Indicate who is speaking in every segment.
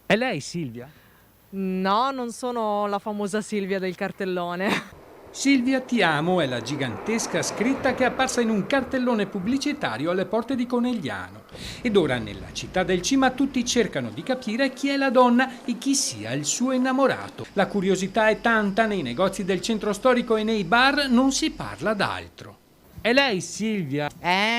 Speaker 1: È lei Silvia?
Speaker 2: No, non sono la famosa Silvia del cartellone.
Speaker 3: Silvia ti amo è la gigantesca scritta che è apparsa in un cartellone pubblicitario alle porte di Conegliano. Ed ora nella città del Cima tutti cercano di capire chi è la donna e chi sia il suo innamorato. La curiosità è tanta, nei negozi del centro storico e nei bar non si parla d'altro.
Speaker 1: È lei Silvia?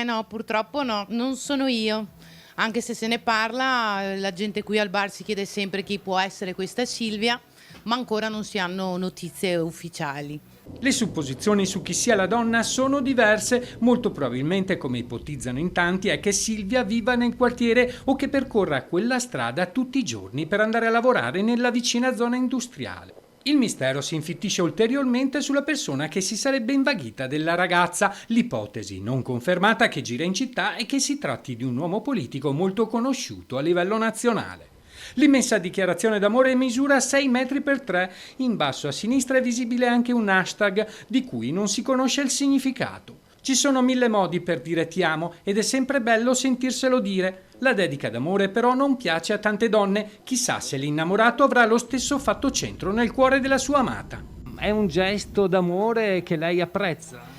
Speaker 4: No, purtroppo no, non sono io. Anche se ne parla, la gente qui al bar si chiede sempre chi può essere questa Silvia, ma ancora non si hanno notizie ufficiali.
Speaker 3: Le supposizioni su chi sia la donna sono diverse, molto probabilmente, come ipotizzano in tanti, è che Silvia viva nel quartiere o che percorra quella strada tutti i giorni per andare a lavorare nella vicina zona industriale. Il mistero si infittisce ulteriormente sulla persona che si sarebbe invaghita della ragazza. L'ipotesi non confermata che gira in città è che si tratti di un uomo politico molto conosciuto a livello nazionale. L'immensa dichiarazione d'amore misura 6 metri per 3. In basso a sinistra è visibile anche un hashtag di cui non si conosce il significato. Ci sono 1000 modi per dire ti amo ed è sempre bello sentirselo dire. La dedica d'amore però non piace a tante donne. Chissà se l'innamorato avrà lo stesso fatto centro nel cuore della sua amata.
Speaker 1: È un gesto d'amore che lei apprezza?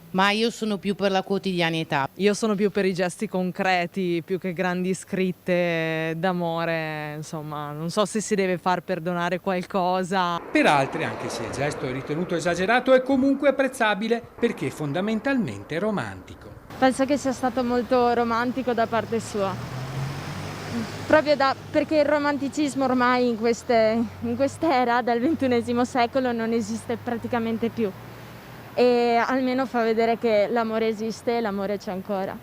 Speaker 4: Ma io sono più per la quotidianità.
Speaker 2: Io sono più per i gesti concreti, più che grandi scritte d'amore, insomma, non so se si deve far perdonare qualcosa.
Speaker 3: Per altri, anche se il gesto è ritenuto esagerato, è comunque apprezzabile perché fondamentalmente romantico.
Speaker 5: Penso che sia stato molto romantico da parte sua. Perché il romanticismo ormai in quest'era del XXI secolo non esiste praticamente più. E almeno fa vedere che l'amore esiste e l'amore c'è ancora.